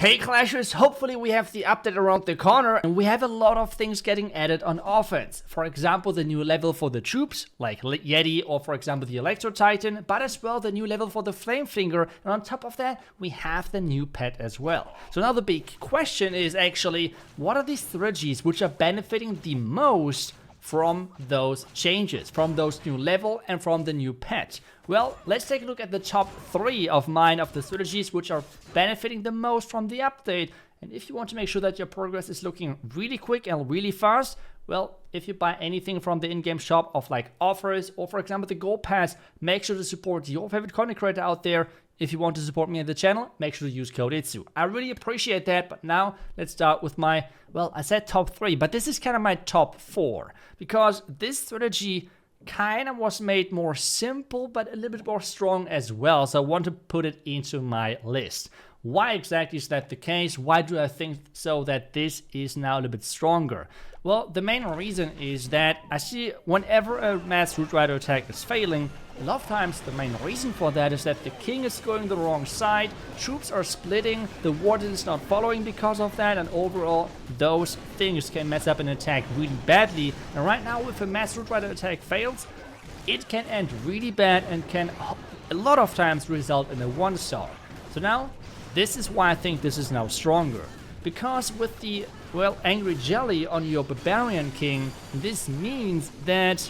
Hey Clashers, hopefully we have the update around the corner and we have a lot of things getting added on offense. For example, the new level for the troops, like Yeti or for example the Electro Titan, but as well the new level for the Flame Finger, and on top of that we have the new pet as well. So now the big question is actually, what are these strategies which are benefiting the most from those changes, from those new level and from the new pet? Well, let's take a look at the top 3 of mine of the strategies which are benefiting the most from the update. And if you want to make sure that your progress is looking really quick and really fast, well, if you buy anything from the in-game shop of like offers or for example the gold pass, make sure to support your favorite content creator out there. If you want to support me on the channel, make sure to use code iTzu. I really appreciate that, but now let's start with my, well, I said top 3, but this is kind of my top 4. Because this strategy kind of was made more simple, but a little bit more strong as well. So I want to put it into my list. Why exactly is that the case? Why do I think so that this is now a little bit stronger? Well, the main reason is that I see whenever a mass Root Rider attack is failing, a lot of times the main reason for that is that the king is going the wrong side, troops are splitting, the warden is not following because of that, and overall those things can mess up an attack really badly. And right now if a mass Root Rider attack fails, it can end really bad and can a lot of times result in a 1-star. So now this is why I think this is now stronger. Because with the, well, Angry Jelly on your Barbarian King, this means that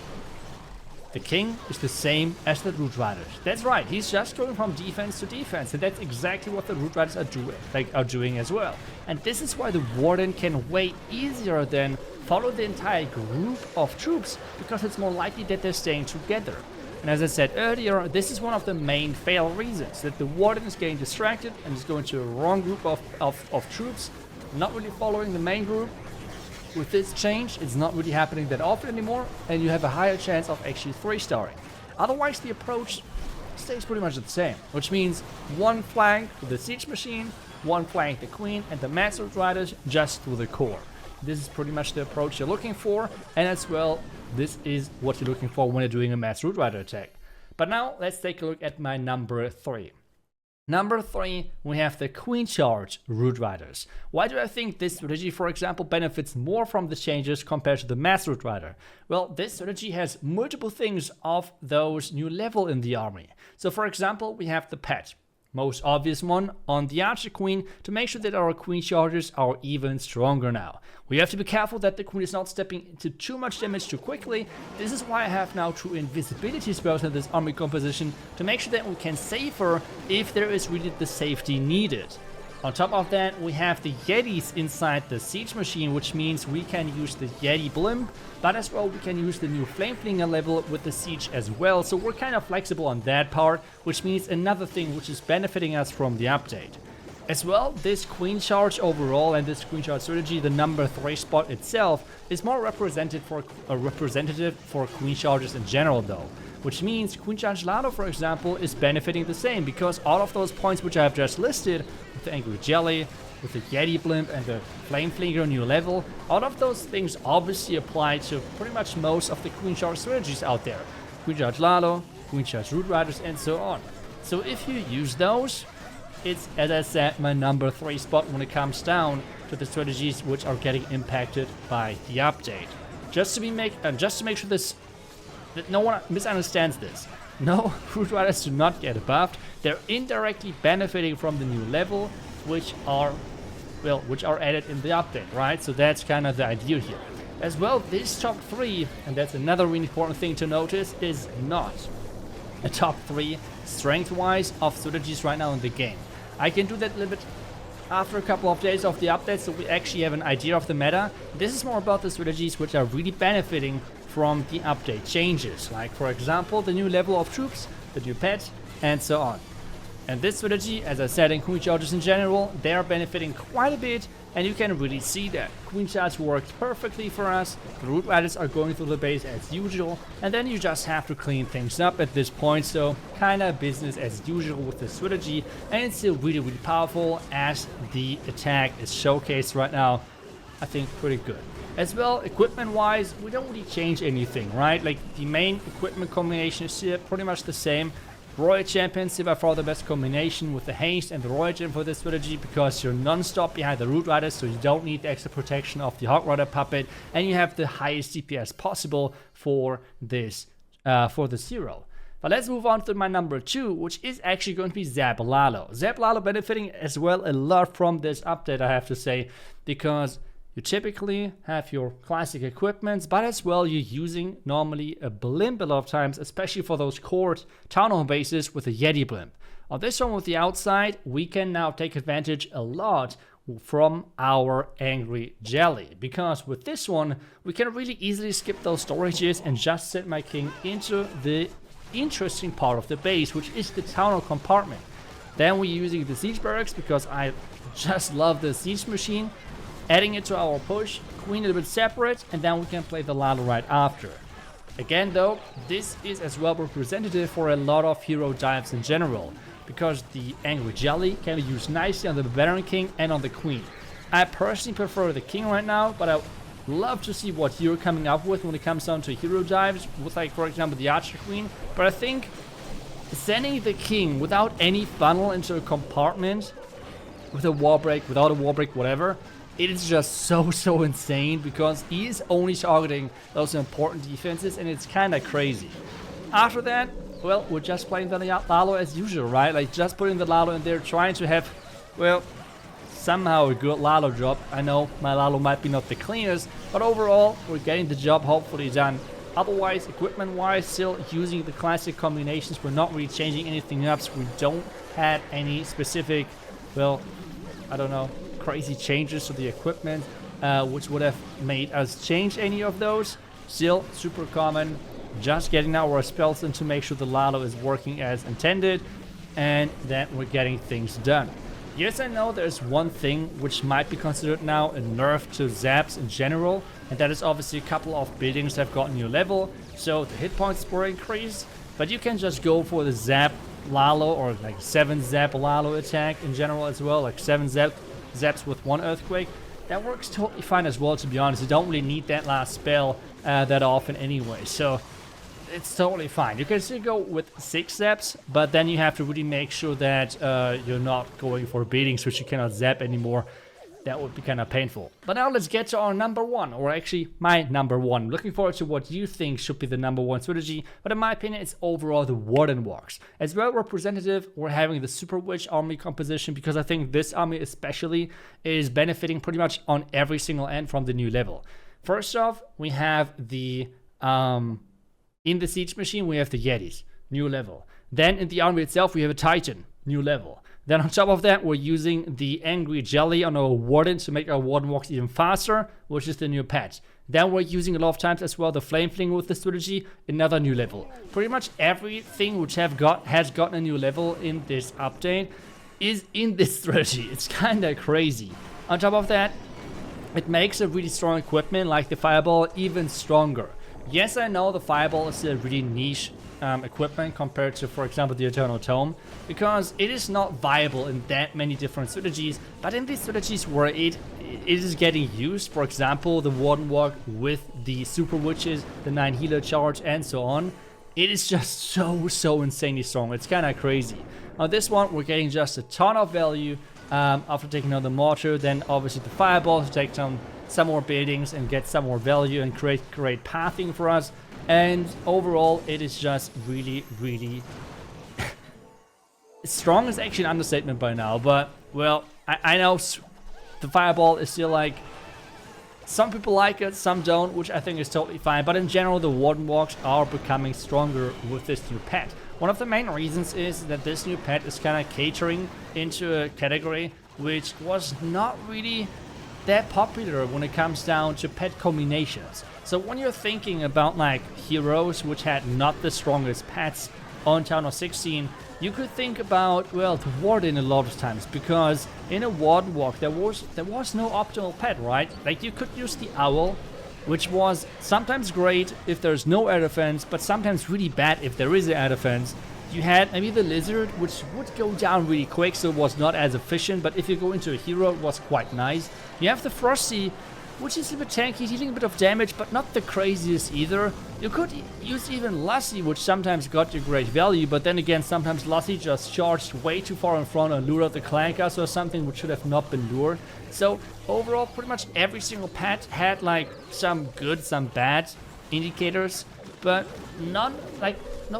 the king is the same as the Root Riders. That's right, he's just going from defense to defense, and that's exactly what the Root Riders are doing as well. And this is why the Warden can way easier than follow the entire group of troops, because it's more likely that they're staying together. And as I said earlier, this is one of the main fail reasons, that the Warden is getting distracted and is going to a wrong group of troops, not really following the main group. With this change, it's not really happening that often anymore, and you have a higher chance of actually 3-starring. Otherwise, the approach stays pretty much the same, which means one flank with the Siege Machine, one flank the Queen, and the Mass Root Riders just through the core. This is pretty much the approach you're looking for, and as well, this is what you're looking for when you're doing a Mass Root Rider attack. But now, let's take a look at my number 3. Number 3, we have the Queen Charge Root Riders. Why do I think this strategy, for example, benefits more from the changes compared to the Mass Root Rider? Well, this strategy has multiple things of those new level in the army. So for example, we have the pet. Most obvious one on the Archer Queen to make sure that our Queen Chargers are even stronger now. We have to be careful that the Queen is not stepping into too much damage too quickly. This is why I have now 2 invisibility spells in this army composition to make sure that we can save her if there is really the safety needed. On top of that, we have the Yetis inside the Siege Machine, which means we can use the Yeti Blimp, but as well we can use the new Flame Flinger level with the Siege as well, so we're kind of flexible on that part, which means another thing which is benefiting us from the update. As well, this Queen Charge overall and this Queen Charge strategy, the number 3 spot itself, is more representative for Queen Charges in general though. Which means Queen Charge Lalo, for example, is benefiting the same, because all of those points which I have just listed, with the Angry Jelly, with the Yeti Blimp and the Flame Flinger new level, all of those things obviously apply to pretty much most of the Queen Charge strategies out there. Queen Charge Lalo, Queen Charge Root Riders, and so on. So if you use those, it's, as I said, my number 3 spot when it comes down to the strategies which are getting impacted by the update. Just to make sure that no one misunderstands this. No, Root Riders do not get buffed. They're indirectly benefiting from the new level, which are added in the update, right? So that's kind of the idea here. As well, this top 3, and that's another really important thing to notice, is not a top 3 strength-wise of strategies right now in the game. I can do that a little bit after a couple of days of the update, so we actually have an idea of the meta. This is more about the strategies which are really benefiting from the update changes, like for example the new level of troops, the new pet, and so on. And this strategy, as I said, in Queen Charges in general, they are benefiting quite a bit, and you can really see that. Queen Charge works perfectly for us, the Root Riders are going through the base as usual, and then you just have to clean things up at this point, so kinda business as usual with the strategy, and it's still really, really powerful as the attack is showcased right now. I think pretty good. As well, equipment-wise, we don't really change anything, right? Like, the main equipment combination is still pretty much the same. Royal Champions are by far the best combination with the haste and the Royal Gem for this strategy, because you're non-stop behind the Root Riders, so you don't need the extra protection of the Hog Rider puppet, and you have the highest DPS possible for this hero. But let's move on to my number 2, which is actually going to be Zap Lalo. Zap Lalo benefiting as well a lot from this update, I have to say, because you typically have your classic equipments, but as well you're using normally a blimp a lot of times, especially for those core town hall bases with a Yeti blimp. On this one with the outside, we can now take advantage a lot from our Angry Jelly, because with this one we can really easily skip those storages and just send my king into the interesting part of the base, which is the town hall compartment. Then we're using the siege barracks because I just love the siege machine, adding it to our push, queen a little bit separate, and then we can play the lalo right after. Again though, this is as well representative for a lot of hero dives in general, because the Angry Jelly can be used nicely on the Barbarian King and on the Queen. I personally prefer the King right now, but I love to see what you're coming up with when it comes down to hero dives, with like for example the Archer Queen. But I think sending the King without any funnel into a compartment, with a wall break, without a wall break, whatever, it is just so insane, because he is only targeting those important defenses, and it's kind of crazy. After that, well, we're just playing the Lalo as usual, right? Like just putting the Lalo in there, trying to have, well, somehow a good Lalo job. I know my Lalo might be not the cleanest, but overall we're getting the job hopefully done. Otherwise, equipment wise, still using the classic combinations. We're not really changing anything up, so we don't have any specific, well, I don't know, crazy changes to the equipment which would have made us change any of those. Still super common, just getting our spells in to make sure the Lalo is working as intended, and then we're getting things done. Yes, I know there's one thing which might be considered now a nerf to zaps in general, and that is obviously a couple of buildings that have got new level, so the hit points were increased, but you can just go for the zap Lalo, or like 7 zap Lalo attack in general as well, like 7 zaps with 1 earthquake. That works totally fine as well, to be honest. You don't really need that last spell that often anyway, so it's totally fine. You can still go with 6 zaps, but then you have to really make sure that you're not going for beatings which you cannot zap anymore. That would be kind of painful. But now let's get to our number 1, or actually my number 1. Looking forward to what you think should be the number 1 strategy, but in my opinion it's overall the Warden walks. As well representative, we're having the Super Witch army composition, because I think this army especially is benefiting pretty much on every single end from the new level. First off, we have the in the siege machine we have the Yetis, new level. Then in the army itself we have a Titan, new level. Then on top of that, we're using the Angry Jelly on our Warden to make our Warden walks even faster, which is the new pet. Then we're using a lot of times as well the Flame Fling with the strategy, another new level. Pretty much everything which has gotten a new level in this update is in this strategy. It's kind of crazy. On top of that, it makes a really strong equipment like the Fireball even stronger. Yes, I know the Fireball is a really niche equipment compared to, for example, the Eternal Tome, because it is not viable in that many different strategies, but in these strategies where it is getting used, for example, the Warden Walk with the Super Witches, the 9 Healer Charge, and so on, it is just so insanely strong. It's kind of crazy. On this one, we're getting just a ton of value after taking on the Mortar, then obviously the Fireball to take down some more buildings and get some more value and create great pathing for us. And overall it is just really strong is actually an understatement by now, but well, I know the Fireball is still like, some people like it, some don't, which I think is totally fine, but in general the Warden walks are becoming stronger with this new pet. One of the main reasons is that this new pet is kind of catering into a category which was not really that popular when it comes down to pet combinations. So when you're thinking about like heroes which had not the strongest pets on Town of 16, you could think about, well, the Warden a lot of times, because in a Warden walk there was no optimal pet, right? Like you could use the Owl, which was sometimes great if there's no air defense, but sometimes really bad if there is an air defense. You had maybe the Lizard, which would go down really quick, so it was not as efficient, but if you go into a hero, it was quite nice. You have the Frosty, which is a bit tanky, dealing a bit of damage, but not the craziest either. You could use even Lassie, which sometimes got you great value, but then again, sometimes Lassie just charged way too far in front and lured out the Clankers or something, which should have not been lured. So overall, pretty much every single pet had like some good, some bad indicators, but no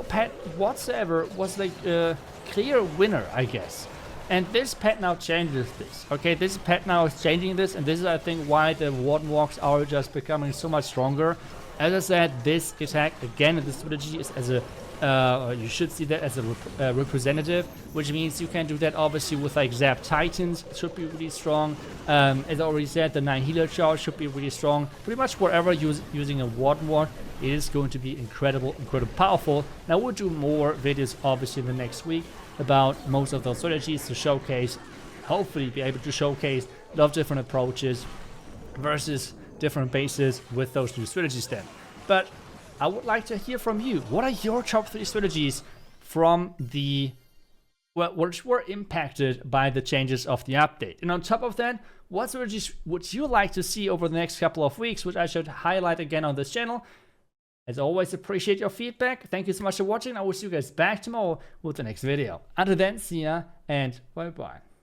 pet whatsoever was like a clear winner, I guess. And this pet now changes this. Okay, this pet now is changing this, and this is, I think, why the Warden walks are just becoming so much stronger. As I said, this attack, again, this strategy is as a, you should see that as a representative, which means you can do that obviously with like Zap Titans, should be really strong. As I already said, the 9 healer charge should be really strong. Pretty much wherever using a Warden walk, it is going to be incredibly powerful. Now we'll do more videos obviously in the next week about most of those strategies to showcase, hopefully be able to showcase a lot of different approaches versus different bases with those new strategies then. But I would like to hear from you. What are your top 3 strategies from the, well, which were impacted by the changes of the update? And on top of that, what strategies would you like to see over the next couple of weeks, which I should highlight again on this channel? As always, appreciate your feedback. Thank you so much for watching. I will see you guys back tomorrow with the next video. Until then, see ya and bye-bye.